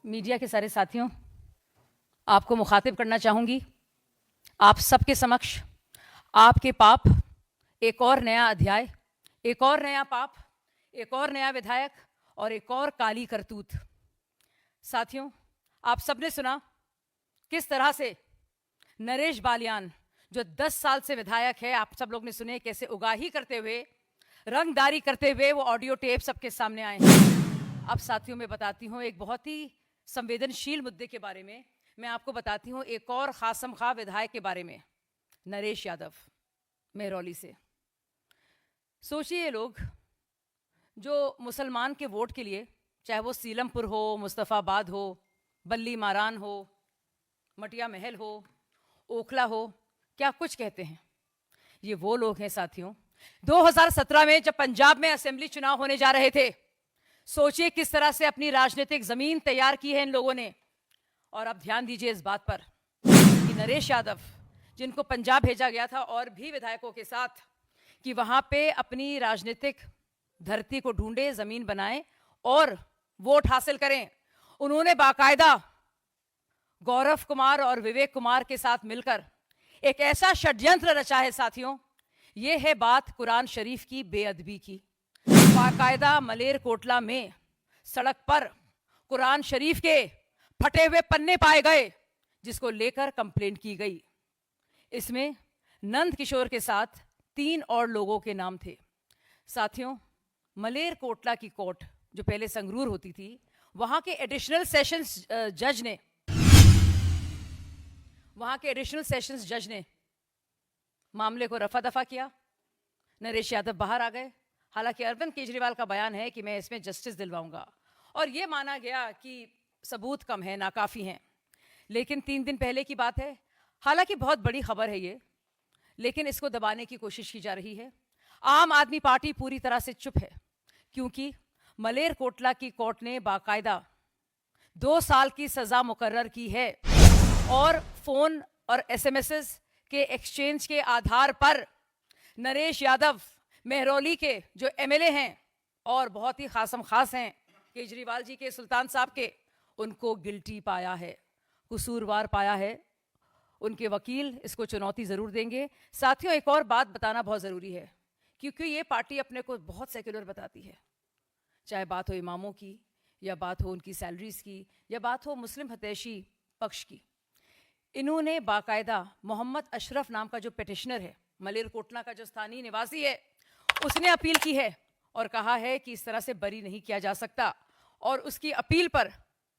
Media के सारे साथियों, आपको मुखातिब करना चाहूँगी। आप सबके समक्ष आपके पाप, एक और नया अध्याय, एक और नया पाप, एक और नया विधायक और एक और काली करतूत। साथियों, आप सबने सुना किस तरह से नरेश बालियान, जो 10 साल से विधायक है, आप सब लोग ने सुने कैसे उगाही करते हुए, रंगदारी करते हुए वो ऑडियो टेप सबके सामने आए हैं। अब साथियों मैं बताती हूँ एक बहुत ही संवेदनशील मुद्दे के बारे में। मैं आपको बताती हूँ एक और खासम खा विधायक के बारे में, नरेश यादव मेहरौली से। सोचिए ये लोग जो मुसलमान के वोट के लिए, चाहे वो सीलमपुर हो, मुस्तफ़ाबाद हो, बल्ली मारान हो, मटिया महल हो, ओखला हो, क्या कुछ कहते हैं। ये वो लोग हैं साथियों, 2017 में जब पंजाब में असेंबली चुनाव होने जा रहे थे, सोचिए किस तरह से अपनी राजनीतिक जमीन तैयार की है इन लोगों ने। और अब ध्यान दीजिए इस बात पर कि नरेश यादव, जिनको पंजाब भेजा गया था और भी विधायकों के साथ, कि वहां पे अपनी राजनीतिक धरती को ढूंढे, जमीन बनाएं और वोट हासिल करें, उन्होंने बाकायदा गौरव कुमार और विवेक कुमार के साथ मिलकर एक ऐसा षड्यंत्र रचा है साथियों। ये है बात कुरान शरीफ की बेअदबी की। बाकायदा मलेरकोटला में सड़क पर कुरान शरीफ के फटे हुए पन्ने पाए गए, जिसको लेकर कंप्लेंट की गई। इसमें नंद किशोर के साथ 3 और लोगों के नाम थे। साथियों, मलेरकोटला की कोर्ट, जो पहले संगरूर होती थी, वहां के एडिशनल सेशंस जज ने मामले को रफा दफा किया। नरेश यादव बाहर आ गए। हालांकि अरविंद केजरीवाल का बयान है कि मैं इसमें जस्टिस दिलवाऊंगा, और यह माना गया कि सबूत कम है, नाकाफी हैं। लेकिन 3 दिन पहले की बात है, हालांकि बहुत बड़ी खबर है ये, लेकिन इसको दबाने की कोशिश की जा रही है। आम आदमी पार्टी पूरी तरह से चुप है, क्योंकि मलेरकोटला की कोर्ट ने बाकायदा 2 साल की सजा मुकर्रर की है, और फोन और एसएमएस के एक्सचेंज के आधार पर नरेश यादव, मेहरौली के जो एमएलए हैं और बहुत ही खासम खास हैं केजरीवाल जी के, सुल्तान साहब के, उनको गिल्टी पाया है, कसूरवार पाया है। उनके वकील इसको चुनौती ज़रूर देंगे। साथियों, एक और बात बताना बहुत ज़रूरी है, क्योंकि ये पार्टी अपने को बहुत सेक्युलर बताती है। चाहे बात हो इमामों की, या बात हो उनकी सैलरीज की, या बात हो मुस्लिम हतैशी पक्ष की। इन्होंने बाकायदा मोहम्मद अशरफ नाम का जो पिटिशनर है, मलेरकोटला का जो स्थानीय निवासी है, उसने अपील की है और कहा है कि इस तरह से बरी नहीं किया जा सकता, और उसकी अपील पर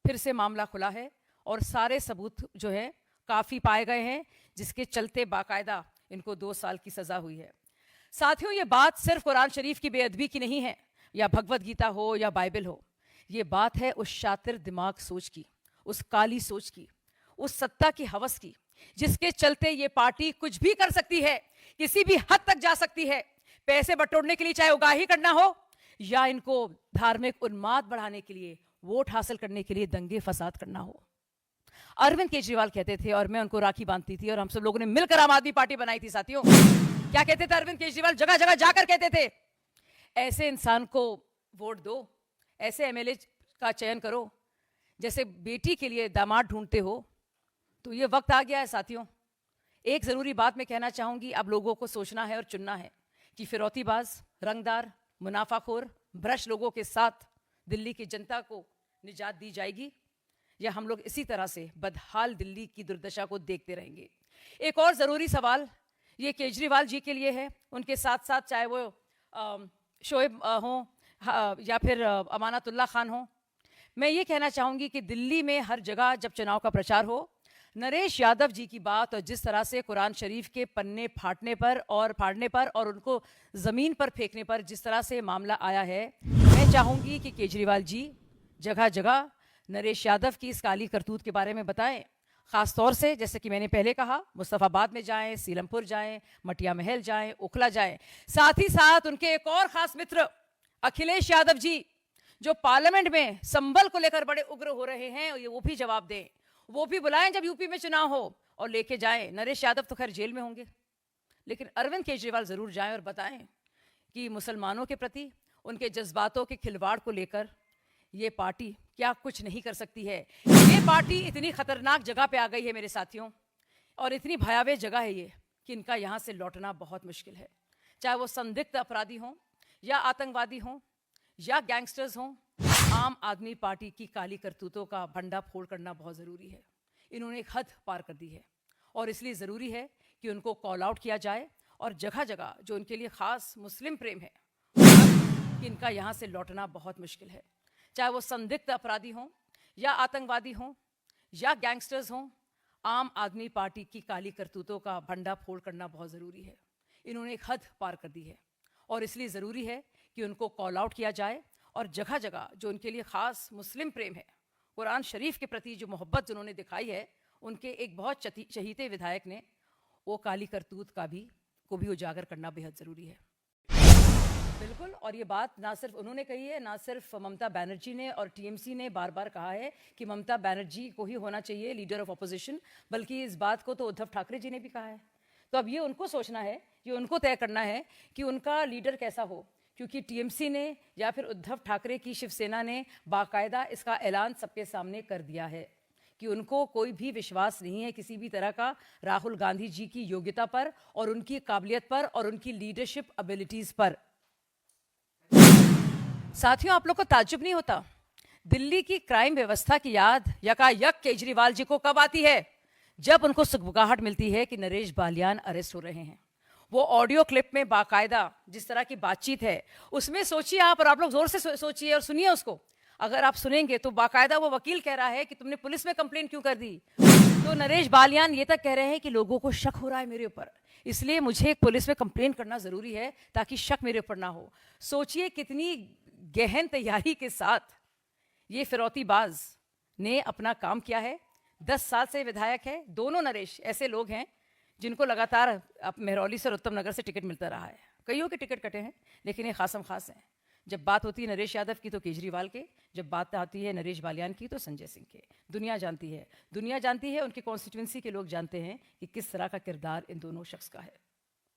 फिर से मामला खुला है और सारे सबूत जो है काफ़ी पाए गए हैं, जिसके चलते बाकायदा इनको 2 साल की सज़ा हुई है। साथियों, ये बात सिर्फ कुरान शरीफ की बेअदबी की नहीं है, या भगवत गीता हो या बाइबल हो। ये बात है उस शातिर दिमाग सोच की, उस काली सोच की, उस सत्ता की हवस की, जिसके चलते ये पार्टी कुछ भी कर सकती है, किसी भी हद तक जा सकती है, पैसे बटोरने के लिए, चाहे उगाही करना हो या इनको धार्मिक उन्माद बढ़ाने के लिए, वोट हासिल करने के लिए दंगे फसाद करना हो। अरविंद केजरीवाल कहते थे, और मैं उनको राखी बांधती थी, और हम सब लोगों ने मिलकर आम आदमी पार्टी बनाई थी साथियों। क्या कहते थे अरविंद केजरीवाल? जगह जगह जाकर कहते थे, ऐसे इंसान को वोट दो, ऐसे एमएलए का चयन करो, जैसे बेटी के लिए दामाद ढूंढते हो। तो ये वक्त आ गया है साथियों। एक ज़रूरी बात मैं कहना चाहूँगी, अब लोगों को सोचना है और चुनना है कि फिरौतीबाज, रंगदार, मुनाफाखोर, भ्रष्ट लोगों के साथ दिल्ली की जनता को निजात दी जाएगी, या हम लोग इसी तरह से बदहाल दिल्ली की दुर्दशा को देखते रहेंगे। एक और ज़रूरी सवाल ये केजरीवाल जी के लिए है, उनके साथ साथ चाहे वो शोएब हों या फिर अमानतुल्लाह खान हों। मैं ये कहना चाहूँगी कि दिल्ली में हर जगह जब चुनाव का प्रचार हो, नरेश यादव जी की बात और जिस तरह से कुरान शरीफ के पन्ने फाड़ने पर और उनको ज़मीन पर फेंकने पर जिस तरह से मामला आया है, मैं चाहूँगी कि केजरीवाल जी जगह जगह नरेश यादव की इस काली करतूत के बारे में बताएं। ख़ास तौर से, जैसे कि मैंने पहले कहा, मुस्तफ़ाबाद में जाएं, सीलमपुर जाएं, मटिया महल जाएं, ओखला जाएं। साथ ही साथ उनके एक और ख़ास मित्र अखिलेश यादव जी, जो पार्लियामेंट में संबल को लेकर बड़े उग्र हो रहे हैं, वो भी जवाब दें। वो भी बुलाएं जब यूपी में चुनाव हो और लेके जाएं। नरेश यादव तो खैर जेल में होंगे, लेकिन अरविंद केजरीवाल ज़रूर जाएं और बताएं कि मुसलमानों के प्रति उनके जज्बातों के खिलवाड़ को लेकर ये पार्टी क्या कुछ नहीं कर सकती है। ये पार्टी इतनी खतरनाक जगह पे आ गई है मेरे साथियों, और इतनी भयावह जगह है ये कि इनका यहाँ से लौटना बहुत मुश्किल है। चाहे वो संदिग्ध अपराधी हों या आतंकवादी हों या गैंगस्टर्स हों, आम आदमी पार्टी की काली करतूतों का भंडाफोड़ करना बहुत ज़रूरी है। इन्होंने एक हद पार कर दी है और इसलिए ज़रूरी है कि उनको कॉल आउट किया जाए और जगह जगह जो उनके लिए ख़ास मुस्लिम प्रेम है कि इनका यहाँ से लौटना बहुत मुश्किल है। चाहे वो संदिग्ध अपराधी हों या आतंकवादी हों या गैंगस्टर्स हों, आम आदमी पार्टी की काली करतूतों का भंडाफोड़ करना बहुत ज़रूरी है। इन्होंने एक हद पार कर दी है और इसलिए ज़रूरी है कि उनको कॉल आउट किया जाए और जगह जगह जो उनके लिए ख़ास मुस्लिम प्रेम है, कुरान शरीफ के प्रति जो मोहब्बत जिन्होंने दिखाई है, उनके एक बहुत चहीते विधायक ने वो काली करतूत को भी उजागर करना बेहद ज़रूरी है। बिल्कुल, और ये बात ना सिर्फ उन्होंने कही है, ना सिर्फ ममता बनर्जी ने और टीएमसी ने बार बार कहा है कि ममता बनर्जी को ही होना चाहिए लीडर ऑफ अपोजिशन, बल्कि इस बात को तो उद्धव ठाकरे जी ने भी कहा है। तो अब ये उनको सोचना है, ये उनको तय करना है कि उनका लीडर कैसा हो, क्योंकि टीएमसी ने या फिर उद्धव ठाकरे की शिवसेना ने बाकायदा इसका ऐलान सबके सामने कर दिया है कि उनको कोई भी विश्वास नहीं है किसी भी तरह का राहुल गांधी जी की योग्यता पर और उनकी काबिलियत पर और उनकी लीडरशिप एबिलिटीज़ पर। साथियों, आप लोग को ताज्जुब नहीं होता दिल्ली की क्राइम व्यवस्था की याद यकायक केजरीवाल जी को कब आती है? जब उनको सुगबुगाहट मिलती है कि नरेश बालियान अरेस्ट हो रहे हैं। वो ऑडियो क्लिप में बाकायदा जिस तरह की बातचीत है उसमें सोचिए आप, और आप लोग जोर से सोचिए और सुनिए उसको। अगर आप सुनेंगे तो बाकायदा वो वकील कह रहा है कि तुमने पुलिस में कंप्लेंट क्यों कर दी, तो नरेश बालियान ये तक कह रहे हैं कि लोगों को शक हो रहा है मेरे ऊपर, इसलिए मुझे पुलिस में कंप्लेंट करना ज़रूरी है ताकि शक मेरे ऊपर ना हो। सोचिए कितनी गहन तैयारी के साथ ये फिरौतीबाज ने अपना काम किया है। 10 साल से विधायक है। दोनों नरेश ऐसे लोग हैं जिनको लगातार मेहरौली से और उत्तम नगर से टिकट मिलता रहा है। कईयों के टिकट कटे हैं, लेकिन ये खासम खास हैं। जब बात होती है नरेश यादव की तो केजरीवाल के, जब बात आती है नरेश बालियान की तो संजय सिंह के। दुनिया जानती है, उनकी कॉन्स्टिट्यूंसी के लोग जानते हैं कि किस तरह का किरदार इन दोनों शख्स का है।